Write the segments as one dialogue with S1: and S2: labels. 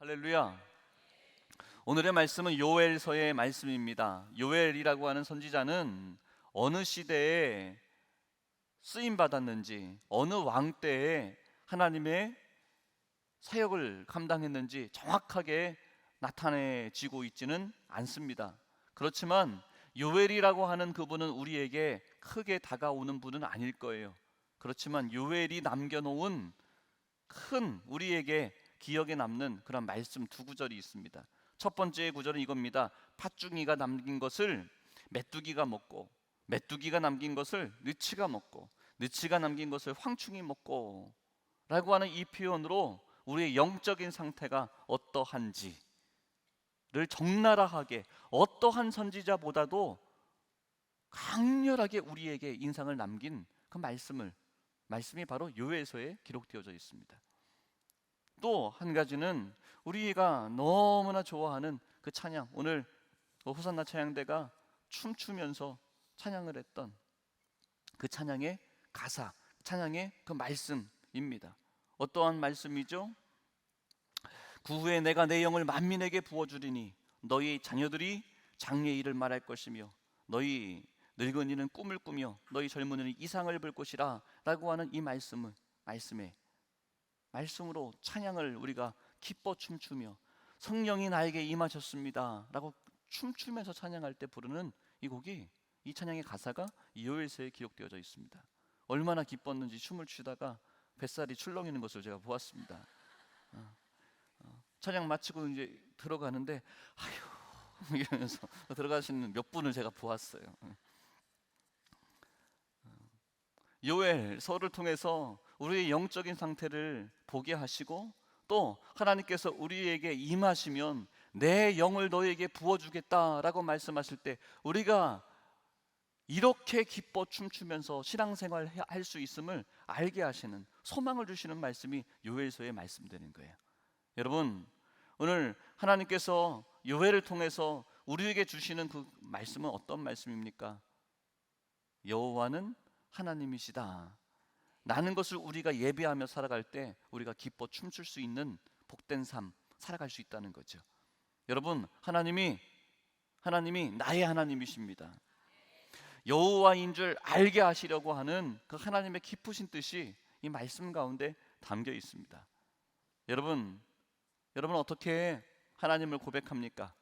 S1: 할렐루야. 오늘의 말씀은 요엘서의 말씀입니다. 요엘이라고 하는 선지자는 어느 시대에 쓰임 받았는지, 어느 왕 때에 하나님의 사역을 감당했는지 정확하게 나타내지고 있지는 않습니다. 그렇지만 요엘이라고 하는 그분은 우리에게 크게 다가오는 분은 아닐 거예요. 그렇지만 요엘이 남겨놓은 큰 우리에게 기억에 남는 그런 말씀 두 구절이 있습니다. 첫 번째 구절은 이겁니다. 팥중이가 남긴 것을 메뚜기가 먹고, 메뚜기가 남긴 것을 느치가 먹고, 느치가 남긴 것을 황충이 먹고 라고 하는 이 표현으로 우리의 영적인 상태가 어떠한지를 적나라하게 어떠한 선지자보다도 강렬하게 우리에게 인상을 남긴 그 말씀이 바로 요엘서에 기록되어져 있습니다. 또 한 가지는 우리가 너무나 좋아하는 그 찬양, 오늘 호산나 찬양대가 춤추면서 찬양을 했던 그 찬양의 가사, 찬양의 그 말씀입니다. 어떠한 말씀이죠? 그 후에 내가 내 영을 만민에게 부어주리니 너희 자녀들이 장래의 일을 말할 것이며 너희 늙은이는 꿈을 꾸며 너희 젊은이는 이상을 볼 것이라 라고 하는 이 말씀으로 찬양을 우리가 기뻐 춤추며 성령이 나에게 임하셨습니다 라고 춤추면서 찬양할 때 부르는 이 곡이, 이 찬양의 가사가 요엘서에 기록되어져 있습니다. 얼마나 기뻤는지 춤을 추다가 뱃살이 출렁이는 것을 제가 보았습니다. 찬양 마치고 이제 들어가는데 아휴 이러면서 들어가시는 몇 분을 제가 보았어요. 요엘서를 통해서 우리의 영적인 상태를 보게 하시고, 또 하나님께서 우리에게 임하시면 내 영을 너에게 부어주겠다라고 말씀하실 때 우리가 이렇게 기뻐 춤추면서 신앙생활 할 수 있음을 알게 하시는, 소망을 주시는 말씀이 요엘서의 말씀되는 거예요. 여러분, 오늘 하나님께서 요엘을 통해서 우리에게 주시는 그 말씀은 어떤 말씀입니까? 여호와는 하나님이시다 라는 것을 우리가 예배하며 살아갈 때 우리가 기뻐 춤출 수 있는 복된 삶 살아갈 수 있다는 거죠. 여러분, 하나님이 나의 하나님이십니다. 여호와인 줄 알게 하시려고 하는 그 하나님의 깊으신 뜻이 이 말씀 가운데 담겨 있습니다. 여러분 어떻게 하나님을 고백합니까?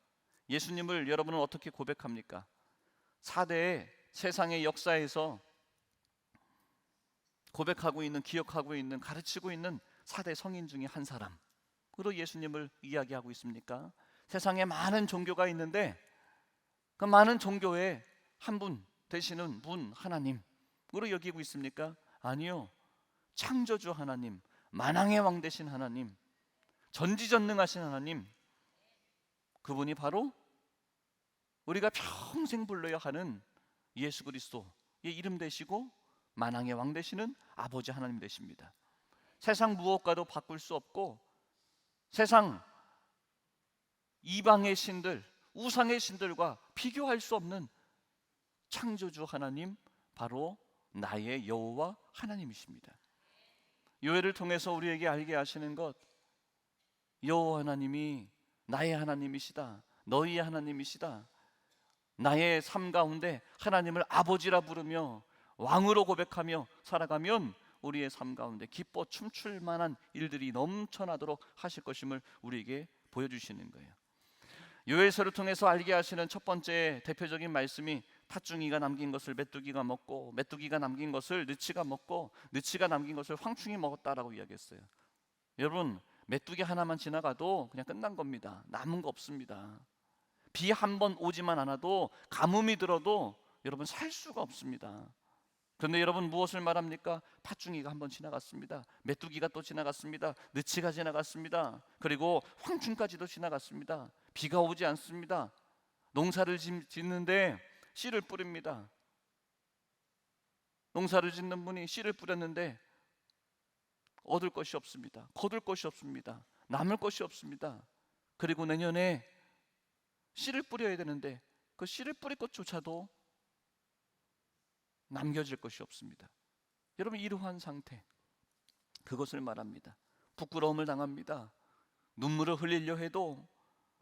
S1: 예수님을 여러분은 어떻게 고백합니까? 4대의 세상의 역사에서 고백하고 있는, 기억하고 있는, 가르치고 있는 4대 성인 중에 한 사람으로 예수님을 이야기하고 있습니까? 세상에 많은 종교가 있는데 그 많은 종교에 한 분 되시는 분 하나님으로 여기고 있습니까? 아니요. 창조주 하나님, 만왕의 왕 되신 하나님, 전지전능하신 하나님, 그분이 바로 우리가 평생 불러야 하는 예수 그리스도의 이름 되시고 만왕의 왕 되시는 아버지 하나님 되십니다. 세상 무엇과도 바꿀 수 없고 세상 이방의 신들, 우상의 신들과 비교할 수 없는 창조주 하나님, 바로 나의 여호와 하나님이십니다. 요엘을 통해서 우리에게 알게 하시는 것, 여호와 하나님이 나의 하나님이시다, 너희의 하나님이시다. 나의 삶 가운데 하나님을 아버지라 부르며 왕으로 고백하며 살아가면 우리의 삶 가운데 기뻐 춤출 만한 일들이 넘쳐나도록 하실 것임을 우리에게 보여주시는 거예요. 요엘서를 통해서 알게 하시는 첫 번째 대표적인 말씀이 팥중이가 남긴 것을 메뚜기가 먹고, 메뚜기가 남긴 것을 느치가 먹고, 느치가 남긴 것을 황충이 먹었다라고 이야기했어요. 여러분, 메뚜기 하나만 지나가도 그냥 끝난 겁니다. 남은 거 없습니다. 비 한 번 오지만 않아도, 가뭄이 들어도 여러분 살 수가 없습니다. 그런데 여러분 무엇을 말합니까? 팥중이가 한번 지나갔습니다. 메뚜기가 또 지나갔습니다. 느치가 지나갔습니다. 그리고 황충까지도 지나갔습니다. 비가 오지 않습니다. 농사를 짓는데 씨를 뿌립니다. 농사를 짓는 분이 씨를 뿌렸는데 얻을 것이 없습니다. 거둘 것이 없습니다. 남을 것이 없습니다. 그리고 내년에 씨를 뿌려야 되는데 그 씨를 뿌릴 것조차도 남겨질 것이 없습니다. 여러분, 이러한 상태, 그것을 말합니다. 부끄러움을 당합니다. 눈물을 흘리려 해도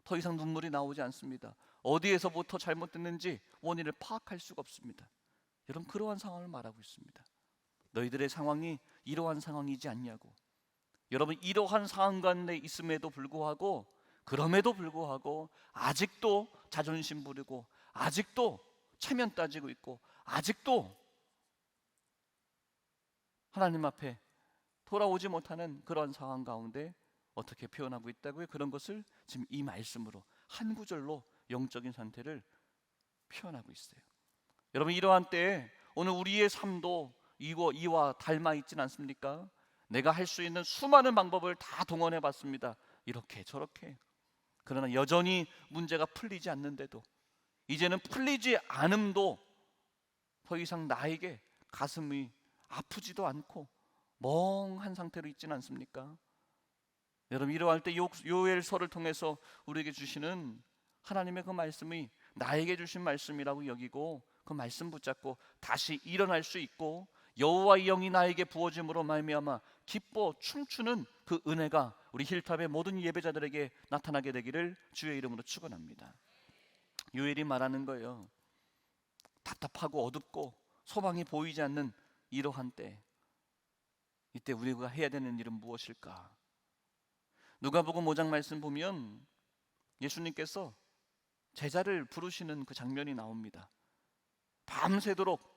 S1: 더 이상 눈물이 나오지 않습니다. 어디에서부터 잘못됐는지 원인을 파악할 수가 없습니다. 여러분, 그러한 상황을 말하고 있습니다. 너희들의 상황이 이러한 상황이지 않냐고. 여러분, 이러한 상황 가운데 있음에도 불구하고, 그럼에도 불구하고 아직도 자존심 부리고, 아직도 체면 따지고 있고, 아직도 하나님 앞에 돌아오지 못하는 그런 상황 가운데 어떻게 표현하고 있다고요? 그런 것을 지금 이 말씀으로 한 구절로 영적인 상태를 표현하고 있어요. 여러분, 이러한 때에 오늘 우리의 삶도 이와 닮아 있진 않습니까? 내가 할 수 있는 수많은 방법을 다 동원해 봤습니다. 이렇게 저렇게. 그러나 여전히 문제가 풀리지 않는데도, 이제는 풀리지 않음도 더 이상 나에게 가슴이 아프지도 않고 멍한 상태로 있지는 않습니까? 여러분, 이러할 때 요엘서를 통해서 우리에게 주시는 하나님의 그 말씀이 나에게 주신 말씀이라고 여기고, 그 말씀 붙잡고 다시 일어날 수 있고, 여호와의 영이 나에게 부어짐으로 말미암아 기뻐 춤추는 그 은혜가 우리 힐탑의 모든 예배자들에게 나타나게 되기를 주의 이름으로 축원합니다. 요엘이 말하는 거예요. 답답하고 어둡고 소망이 보이지 않는 이러한 때, 이때 우리가 해야 되는 일은 무엇일까? 누가복음 5장 말씀 보면 예수님께서 제자를 부르시는 그 장면이 나옵니다. 밤새도록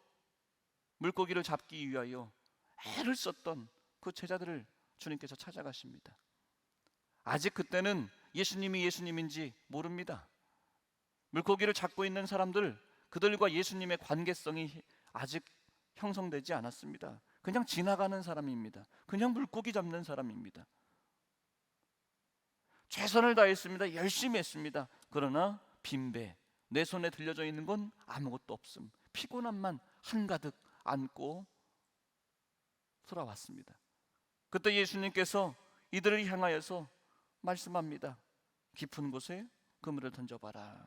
S1: 물고기를 잡기 위하여 애를 썼던 그 제자들을 주님께서 찾아가십니다. 아직 그때는 예수님이 예수님인지 모릅니다. 물고기를 잡고 있는 사람들, 그들과 예수님의 관계성이 아직 형성되지 않았습니다. 그냥 지나가는 사람입니다. 그냥 물고기 잡는 사람입니다. 최선을 다했습니다. 열심히 했습니다. 그러나 빈배, 내 손에 들려져 있는 건 아무것도 없음. 피곤함만 한가득 안고 돌아왔습니다. 그때 예수님께서 이들을 향하여서 말씀합니다. 깊은 곳에 그물을 던져봐라.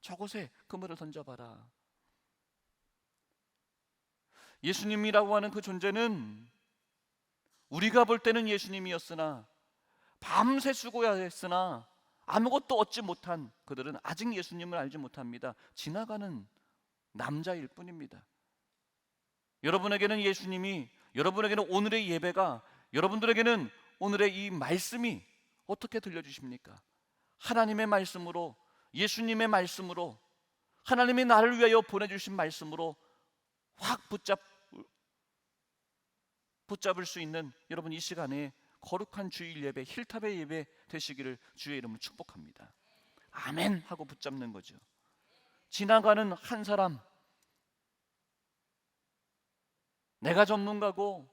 S1: 저곳에 그물을 던져봐라. 예수님이라고 하는 그 존재는 우리가 볼 때는 예수님이었으나, 밤새 수고했으나 아무것도 얻지 못한 그들은 아직 예수님을 알지 못합니다. 지나가는 남자일 뿐입니다. 여러분에게는 예수님이, 여러분에게는 오늘의 예배가, 여러분들에게는 오늘의 이 말씀이 어떻게 들려주십니까? 하나님의 말씀으로, 예수님의 말씀으로, 하나님이 나를 위하여 보내주신 말씀으로 확 붙잡을 수 있는 여러분, 이 시간에 거룩한 주일 예배, 힐탑의 예배 되시기를 주의 이름으로 축복합니다. 아멘 하고 붙잡는 거죠. 지나가는 한 사람, 내가 전문가고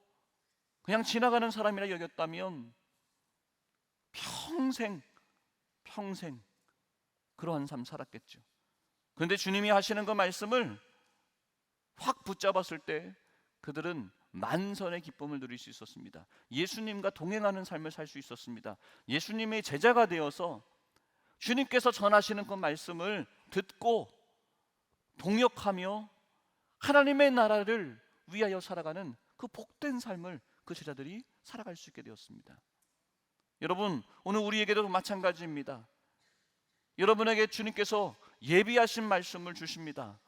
S1: 그냥 지나가는 사람이라 여겼다면 평생 그러한 삶 살았겠죠. 그런데 주님이 하시는 그 말씀을 확 붙잡았을 때 그들은 만선의 기쁨을 누릴 수 있었습니다. 예수님과 동행하는 삶을 살 수 있었습니다. 예수님의 제자가 되어서 주님께서 전하시는 그 말씀을 듣고 동역하며 하나님의 나라를 위하여 살아가는 그 복된 삶을 그 제자들이 살아갈 수 있게 되었습니다. 여러분, 오늘 우리에게도 마찬가지입니다. 여러분에게 주님께서 예비하신 말씀을 주십니다.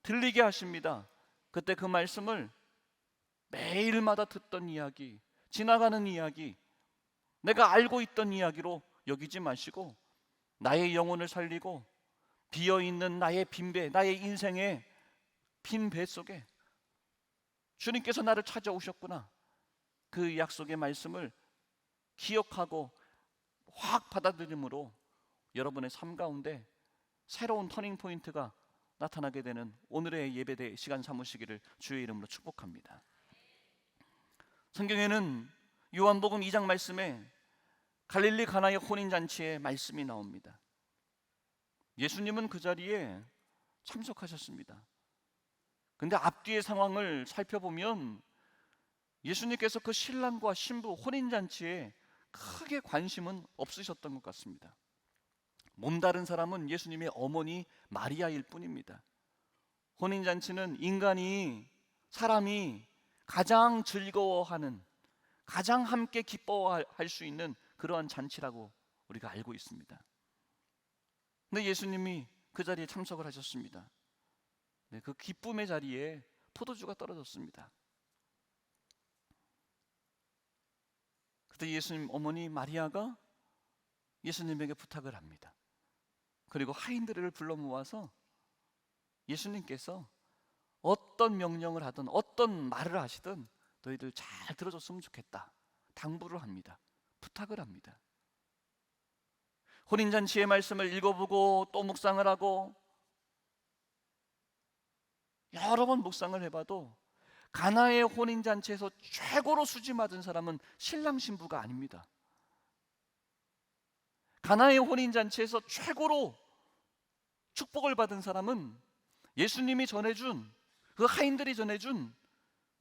S1: 들리게 하십니다. 그때 그 말씀을 매일마다 듣던 이야기, 지나가는 이야기, 내가 알고 있던 이야기로 여기지 마시고 나의 영혼을 살리고 비어있는 나의 빈배, 나의 인생의 빈배 속에 주님께서 나를 찾아오셨구나, 그 약속의 말씀을 기억하고 확 받아들임으로 여러분의 삶 가운데 새로운 터닝 포인트가 나타나게 되는 오늘의 예배대 시간 삼으시기를 주의 이름으로 축복합니다. 성경에는 요한복음 2장 말씀에 갈릴리 가나의 혼인잔치의 말씀이 나옵니다. 예수님은 그 자리에 참석하셨습니다. 그런데 앞뒤의 상황을 살펴보면 예수님께서 그 신랑과 신부 혼인잔치에 크게 관심은 없으셨던 것 같습니다. 몸다른 사람은 예수님의 어머니 마리아일 뿐입니다. 혼인잔치는 사람이 가장 즐거워하는, 가장 함께 기뻐할 수 있는 그러한 잔치라고 우리가 알고 있습니다. 근데 예수님이 그 자리에 참석을 하셨습니다. 네, 그 기쁨의 자리에 포도주가 떨어졌습니다. 그때 예수님 어머니 마리아가 예수님에게 부탁을 합니다. 그리고 하인들을 불러 모아서 예수님께서 어떤 명령을 하든 어떤 말을 하시든 너희들 잘 들어줬으면 좋겠다 당부를 합니다. 부탁을 합니다. 혼인잔치의 말씀을 읽어보고 또 묵상을 하고 여러 번 묵상을 해봐도 가나의 혼인잔치에서 최고로 수지 맞은 사람은 신랑 신부가 아닙니다. 가나의 혼인잔치에서 최고로 축복을 받은 사람은 예수님이 전해준 그 하인들이 전해준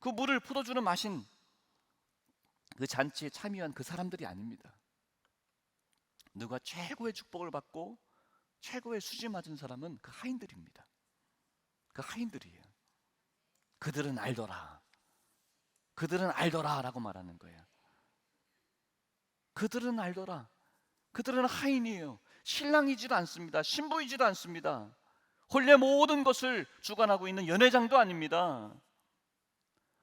S1: 그 물을 포도주를 마신 그 잔치에 참여한 그 사람들이 아닙니다. 누가 최고의 축복을 받고 최고의 수지 맞은 사람은 그 하인들입니다. 그 하인들이에요. 그들은 알더라. 그들은 알더라 라고 말하는 거예요. 그들은 알더라. 그들은 하인이에요. 신랑이지도 않습니다. 신부이지도 않습니다. 혼례 모든 것을 주관하고 있는 연회장도 아닙니다.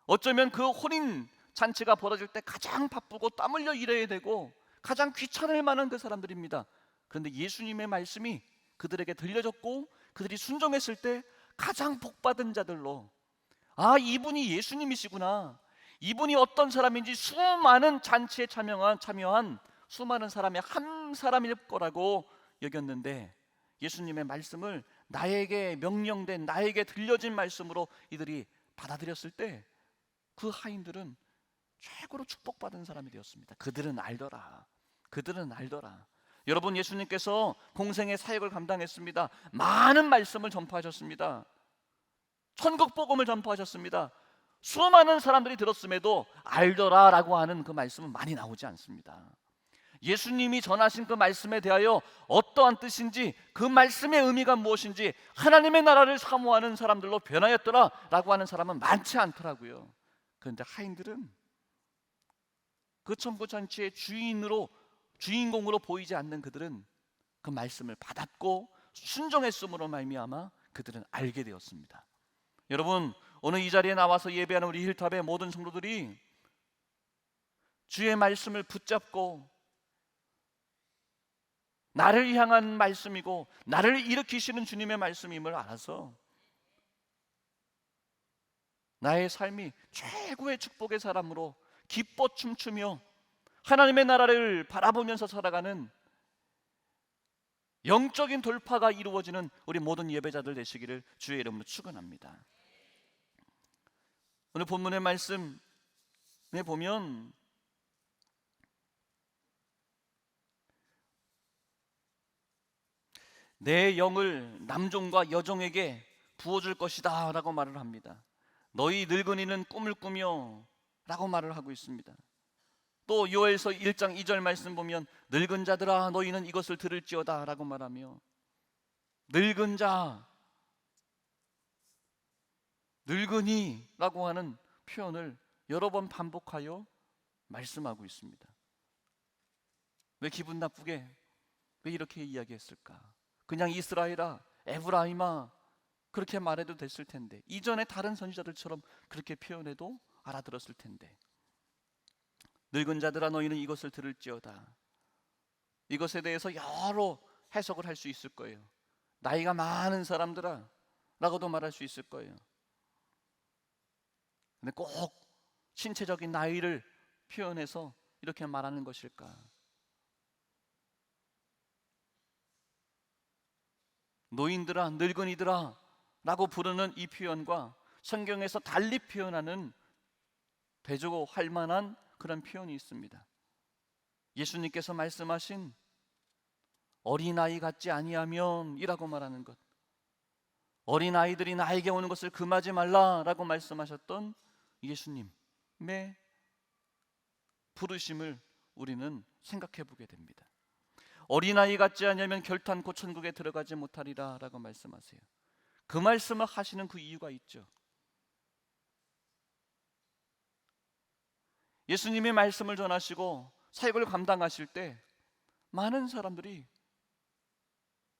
S1: 어쩌면 그 혼인 잔치가 벌어질 때 가장 바쁘고 땀 흘려 일해야 되고 가장 귀찮을 만한 그 사람들입니다. 그런데 예수님의 말씀이 그들에게 들려졌고 그들이 순종했을 때 가장 복받은 자들로, 아, 이분이 예수님이시구나, 이분이 어떤 사람인지 수많은 잔치에 참여한 수많은 사람의 한 사람일 거라고 여겼는데 예수님의 말씀을 나에게 명령된, 나에게 들려진 말씀으로 이들이 받아들였을 때 그 하인들은 최고로 축복받은 사람이 되었습니다. 그들은 알더라. 그들은 알더라. 여러분, 예수님께서 공생의 사역을 감당했습니다. 많은 말씀을 전파하셨습니다. 천국 복음을 전파하셨습니다. 수많은 사람들이 들었음에도 알더라 라고 하는 그 말씀은 많이 나오지 않습니다. 예수님이 전하신 그 말씀에 대하여 어떠한 뜻인지, 그 말씀의 의미가 무엇인지 하나님의 나라를 사모하는 사람들로 변하였더라 라고 하는 사람은 많지 않더라고요. 그런데 하인들은 그 천국잔치의 주인공으로 보이지 않는 그들은 그 말씀을 받았고 순종했음으로 말미암아 그들은 알게 되었습니다. 여러분, 오늘 이 자리에 나와서 예배하는 우리 힐탑의 모든 성도들이 주의 말씀을 붙잡고 나를 향한 말씀이고 나를 일으키시는 주님의 말씀임을 알아서 나의 삶이 최고의 축복의 사람으로 기뻐 춤추며 하나님의 나라를 바라보면서 살아가는 영적인 돌파가 이루어지는 우리 모든 예배자들 되시기를 주의 이름으로 축원합니다. 오늘 본문의 말씀에 보면 내 영을 남종과 여종에게 부어줄 것이다 라고 말을 합니다. 너희 늙은이는 꿈을 꾸며 라고 말을 하고 있습니다. 또 요엘서 1장 2절 말씀 보면 늙은 자들아 너희는 이것을 들을지어다 라고 말하며 늙은 자, 늙은이라고 하는 표현을 여러 번 반복하여 말씀하고 있습니다. 왜 기분 나쁘게 왜 이렇게 이야기했을까? 그냥 이스라엘아, 에브라임아 그렇게 말해도 됐을 텐데, 이전에 다른 선지자들처럼 그렇게 표현해도 알아들었을 텐데. 늙은 자들아 너희는 이것을 들을지어다. 이것에 대해서 여러 해석을 할 수 있을 거예요. 나이가 많은 사람들아 라고도 말할 수 있을 거예요. 근데 꼭 신체적인 나이를 표현해서 이렇게 말하는 것일까? 노인들아, 늙은이들아 라고 부르는 이 표현과 성경에서 달리 표현하는 대조할 만한 그런 표현이 있습니다. 예수님께서 말씀하신 어린아이 같지 아니하면 이라고 말하는 것, 어린아이들이 나에게 오는 것을 금하지 말라라고 말씀하셨던 예수님의 부르심을 우리는 생각해 보게 됩니다. 어린아이 같지 않으면 결탄코 천국에 들어가지 못하리라 라고 말씀하세요. 그 말씀을 하시는 그 이유가 있죠. 예수님이 말씀을 전하시고 사역을 감당하실 때 많은 사람들이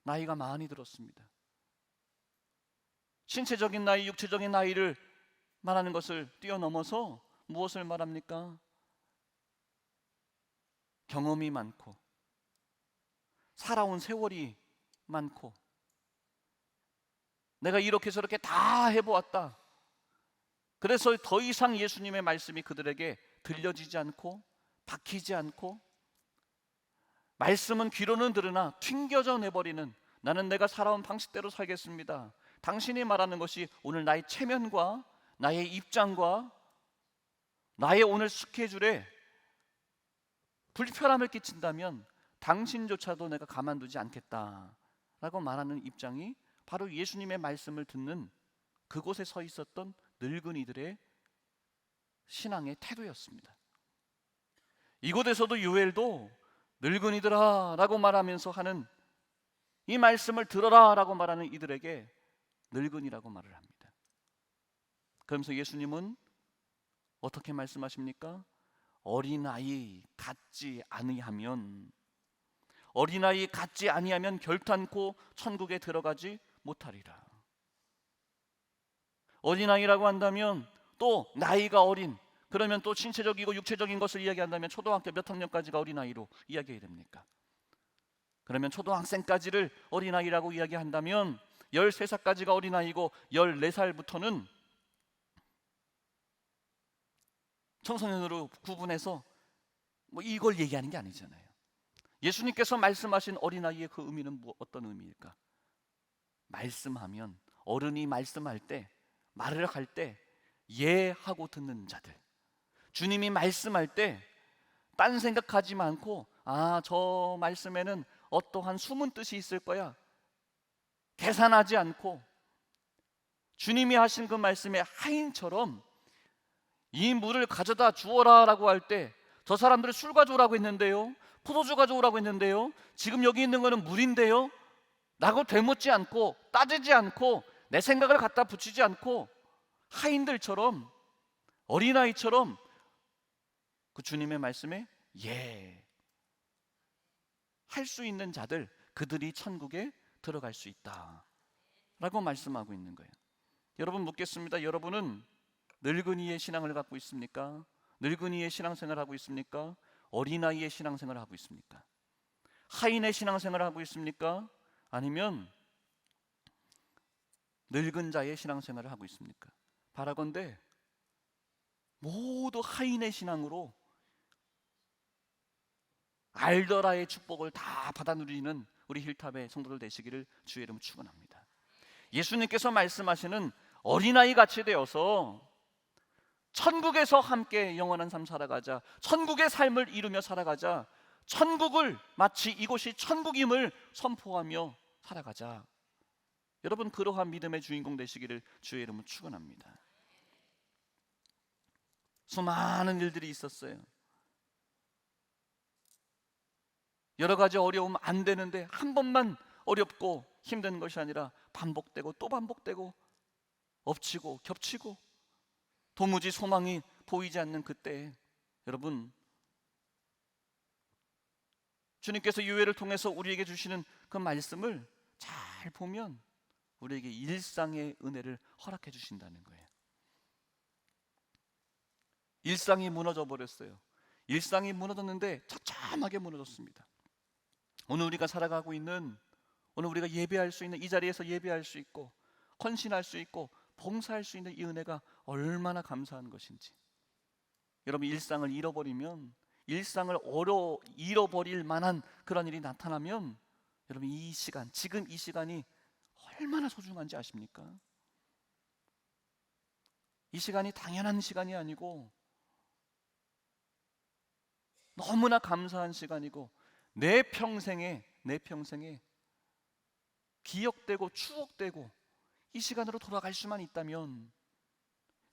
S1: 나이가 많이 들었습니다. 신체적인 나이, 육체적인 나이를 말하는 것을 뛰어넘어서 무엇을 말합니까? 경험이 많고 살아온 세월이 많고 내가 이렇게 저렇게 다 해보았다. 그래서 더 이상 예수님의 말씀이 그들에게 들려지지 않고 박히지 않고, 말씀은 귀로는 들으나 튕겨져 내버리는, 나는 내가 살아온 방식대로 살겠습니다, 당신이 말하는 것이 오늘 나의 체면과 나의 입장과 나의 오늘 스케줄에 불편함을 끼친다면 당신조차도 내가 가만두지 않겠다라고 말하는 입장이 바로 예수님의 말씀을 듣는 그곳에 서 있었던 늙은이들의 신앙의 태도였습니다. 이곳에서도 요엘도 늙은이들아 라고 말하면서 하는 이 말씀을 들어라 라고 말하는 이들에게 늙은이라고 말을 합니다. 그러면서 예수님은 어떻게 말씀하십니까? 어린아이 같지 아니하면, 어린아이 같지 아니하면 결탄코 천국에 들어가지 못하리라. 어린아이라고 한다면 또 나이가 어린, 그러면 또 신체적이고 육체적인 것을 이야기한다면 초등학교 몇 학년까지가 어린아이로 이야기해야 됩니까? 그러면 초등학생까지를 어린아이라고 이야기한다면 13살까지가 어린아이고 14살부터는 청소년으로 구분해서 이걸 얘기하는 게 아니잖아요. 예수님께서 말씀하신 어린아이의 그 의미는 어떤 의미일까? 말씀하면, 어른이 말씀할 때, 말을 할 때 예하고 듣는 자들, 주님이 말씀할 때 딴 생각하지 않고 저 말씀에는 어떠한 숨은 뜻이 있을 거야, 계산하지 않고 주님이 하신 그 말씀의 하인처럼 이 물을 가져다 주어라 라고 할 때 저 사람들이 술 가져오라고 했는데요, 포도주 가져오라고 했는데요, 지금 여기 있는 거는 물인데요 라고 되묻지 않고 따지지 않고 내 생각을 갖다 붙이지 않고 하인들처럼, 어린아이처럼 그 주님의 말씀에 예 할 수 있는 자들, 그들이 천국에 들어갈 수 있다 라고 말씀하고 있는 거예요. 여러분 묻겠습니다. 여러분은 늙은이의 신앙을 갖고 있습니까? 늙은이의 신앙생활을 하고 있습니까? 어린아이의 신앙생활을 하고 있습니까? 하인의 신앙생활을 하고 있습니까? 아니면 늙은 자의 신앙생활을 하고 있습니까? 바라건대 모두 하인의 신앙으로 알더라의 축복을 다 받아 누리는 우리 힐탑의 성도들 되시기를 주의 이름으로 축원합니다. 예수님께서 말씀하시는 어린아이 같이 되어서 천국에서 함께 영원한 삶 살아가자, 천국의 삶을 이루며 살아가자, 천국을 마치 이곳이 천국임을 선포하며 살아가자. 여러분 그러한 믿음의 주인공 되시기를 주의 이름으로 축원합니다. 수많은 일들이 있었어요. 여러 가지 어려움 안 되는데 한 번만 어렵고 힘든 것이 아니라 반복되고 또 반복되고 엎치고 겹치고 도무지 소망이 보이지 않는 그때, 여러분 주님께서 요엘을 통해서 우리에게 주시는 그 말씀을 잘 보면 우리에게 일상의 은혜를 허락해 주신다는 거예요. 일상이 무너져 버렸어요. 일상이 무너졌는데 처참하게 무너졌습니다. 오늘 우리가 살아가고 있는, 오늘 우리가 예배할 수 있는 이 자리에서 예배할 수 있고 헌신할 수 있고 봉사할 수 있는 이 은혜가 얼마나 감사한 것인지. 여러분 일상을 잃어버리면, 일상을 잃어버릴 만한 그런 일이 나타나면 여러분 이 시간, 지금 이 시간이 얼마나 소중한지 아십니까? 이 시간이 당연한 시간이 아니고 너무나 감사한 시간이고 내 평생에 기억되고 추억되고 이 시간으로 돌아갈 수만 있다면,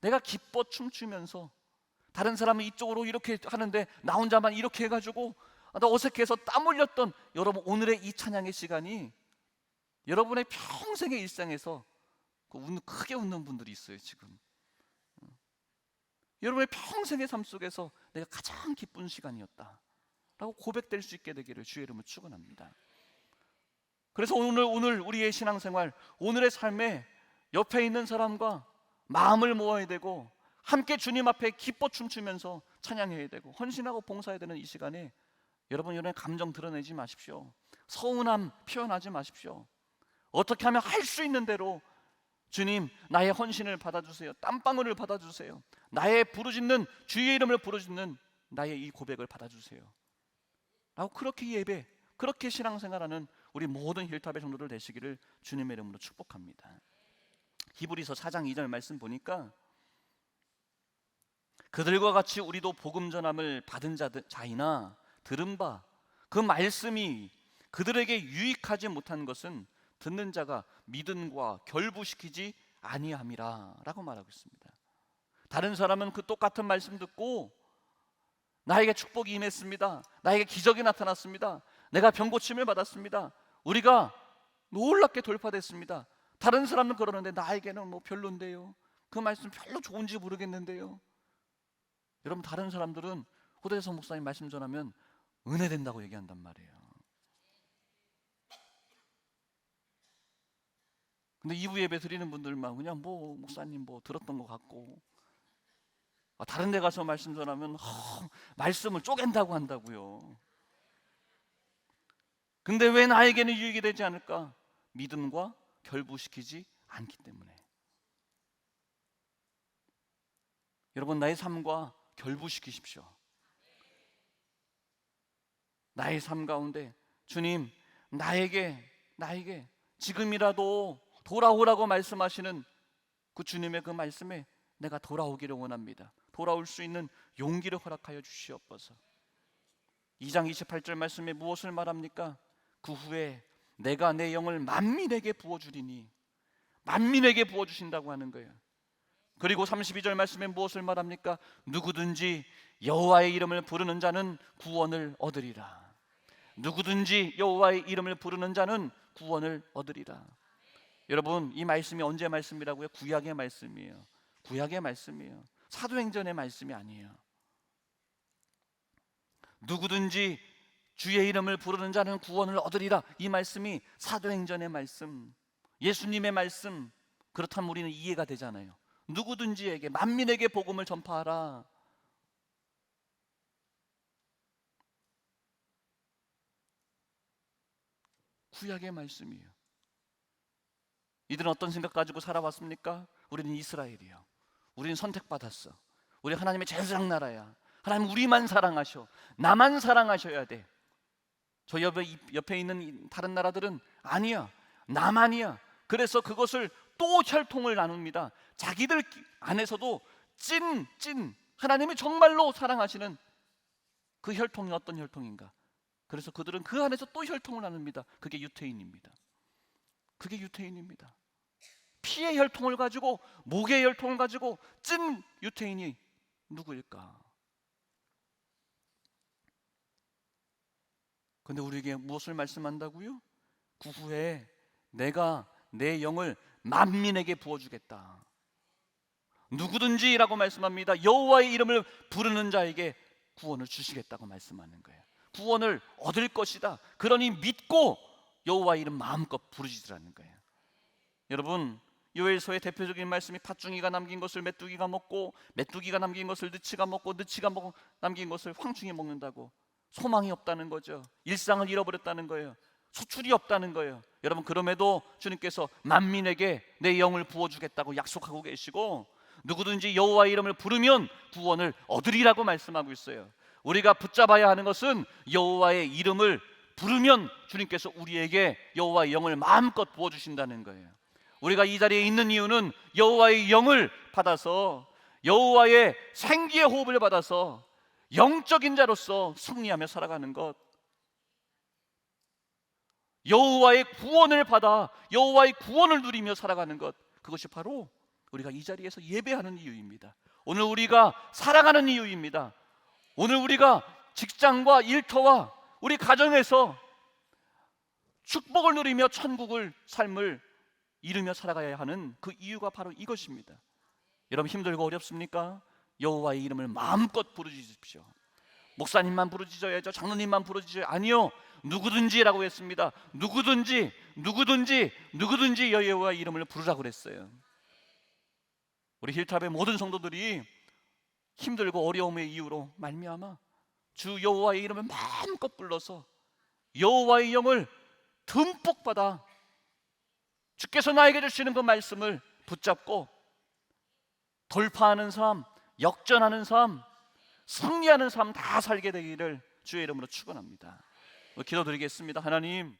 S1: 내가 기뻐 춤추면서 다른 사람은 이쪽으로 이렇게 하는데 나 혼자만 이렇게 해가지고 나 어색해서 땀 흘렸던 여러분 오늘의 이 찬양의 시간이 여러분의 평생의 일상에서 크게 웃는 분들이 있어요. 지금 여러분의 평생의 삶 속에서 내가 가장 기쁜 시간이었다. 라고 고백될 수 있게 되기를 주의 이름으로 축원합니다. 그래서 오늘 우리의 신앙생활, 오늘의 삶에 옆에 있는 사람과 마음을 모아야 되고 함께 주님 앞에 기뻐 춤추면서 찬양해야 되고 헌신하고 봉사해야 되는 이 시간에 여러분의 감정 드러내지 마십시오. 서운함 표현하지 마십시오. 어떻게 하면 할 수 있는 대로 주님, 나의 헌신을 받아주세요. 땀방울을 받아주세요. 나의 부르짖는 주의 이름을 부르짖는 나의 이 고백을 받아주세요 라고 그렇게 예배, 그렇게 신앙생활하는 우리 모든 힐탑의 성도들 되시기를 주님의 이름으로 축복합니다. 히브리서 4장 2절 말씀 보니까 그들과 같이 우리도 복음 전함을 받은 자이나 들은 바 그 말씀이 그들에게 유익하지 못한 것은 듣는 자가 믿음과 결부시키지 아니함이라 라고 말하고 있습니다. 다른 사람은 그 똑같은 말씀 듣고 나에게 축복이 임했습니다, 나에게 기적이 나타났습니다, 내가 병고침을 받았습니다, 우리가 놀랍게 돌파됐습니다. 다른 사람은 그러는데 나에게는 뭐 별론데요, 그 말씀 별로 좋은지 모르겠는데요. 여러분, 다른 사람들은 호대성 목사님 말씀 전하면 은혜된다고 얘기한단 말이에요. 근데 2부 예배 드리는 분들만 그냥 뭐 목사님 뭐 들었던 것 같고, 다른 데 가서 말씀 전하면 말씀을 쪼갠다고 한다고요. 근데 왜 나에게는 유익이 되지 않을까? 믿음과 결부시키지 않기 때문에. 여러분, 나의 삶과 결부시키십시오. 나의 삶 가운데 주님, 나에게 지금이라도 돌아오라고 말씀하시는 그 주님의 그 말씀에 내가 돌아오기를 원합니다. 돌아올 수 있는 용기를 허락하여 주시옵소서. 2장 28절 말씀에 무엇을 말합니까? 그 후에 내가 내 영을 만민에게 부어주리니, 만민에게 부어주신다고 하는 거예요. 그리고 32절 말씀에 무엇을 말합니까? 누구든지 여호와의 이름을 부르는 자는 구원을 얻으리라. 누구든지 여호와의 이름을 부르는 자는 구원을 얻으리라. 여러분, 이 말씀이 언제 말씀이라고요? 구약의 말씀이에요. 구약의 말씀이에요. 사도행전의 말씀이 아니에요. 누구든지 주의 이름을 부르는 자는 구원을 얻으리라. 이 말씀이 사도행전의 말씀, 예수님의 말씀. 그렇다면 우리는 이해가 되잖아요. 누구든지에게, 만민에게 복음을 전파하라. 구약의 말씀이에요. 이들은 어떤 생각 가지고 살아왔습니까? 우리는 이스라엘이요, 우리는 선택받았어, 우리 하나님의 제일 사랑 나라야, 하나님 우리만 사랑하셔, 나만 사랑하셔야 돼. 저 옆에 있는 다른 나라들은 아니야, 나만이야. 그래서 그것을 또 혈통을 나눕니다. 자기들 안에서도 찐 하나님이 정말로 사랑하시는 그 혈통이 어떤 혈통인가? 그래서 그들은 그 안에서 또 혈통을 나눕니다. 그게 유태인입니다. 그게 유태인입니다. 피의 혈통을 가지고, 목의 혈통을 가지고 찐 유태인이 누구일까? 근데 우리에게 무엇을 말씀한다고요? 그 후에 내가 내 영을 만민에게 부어주겠다. 누구든지라고 말씀합니다. 여호와의 이름을 부르는 자에게 구원을 주시겠다고 말씀하는 거예요. 구원을 얻을 것이다. 그러니 믿고 여호와의 이름 마음껏 부르짖으라는 거예요. 여러분, 요엘서의 대표적인 말씀이 팥중이가 남긴 것을 메뚜기가 먹고, 메뚜기가 남긴 것을 느치가 먹고, 느치가 남긴 것을 황충이 먹는다고. 소망이 없다는 거죠. 일상을 잃어버렸다는 거예요. 소출이 없다는 거예요. 여러분, 그럼에도 주님께서 만민에게 내 영을 부어주겠다고 약속하고 계시고, 누구든지 여호와의 이름을 부르면 구원을 얻으리라고 말씀하고 있어요. 우리가 붙잡아야 하는 것은 여호와의 이름을 부르면 주님께서 우리에게 여호와의 영을 마음껏 부어주신다는 거예요. 우리가 이 자리에 있는 이유는 여호와의 영을 받아서, 여호와의 생기의 호흡을 받아서 영적인 자로서 승리하며 살아가는 것, 여호와의 구원을 받아 여호와의 구원을 누리며 살아가는 것, 그것이 바로 우리가 이 자리에서 예배하는 이유입니다. 오늘 우리가 살아가는 이유입니다. 오늘 우리가 직장과 일터와 우리 가정에서 축복을 누리며 천국을 삶을 이루며 살아가야 하는 그 이유가 바로 이것입니다. 여러분, 힘들고 어렵습니까? 여호와의 이름을 마음껏 부르짖으십시오. 목사님만 부르짖어야죠, 장로님만 부르짖어야 아니요, 누구든지라고 했습니다. 누구든지 여호와 이름을 부르라고 그랬어요. 우리 힐탑의 모든 성도들이 힘들고 어려움의 이유로 말미암아 주 여호와의 이름을 마음껏 불러서 여호와의 영을 듬뿍 받아 주께서 나에게 주시는 그 말씀을 붙잡고 돌파하는 삶, 역전하는 삶, 승리하는 삶 다 살게 되기를 주의 이름으로 축원합니다. 기도드리겠습니다. 하나님,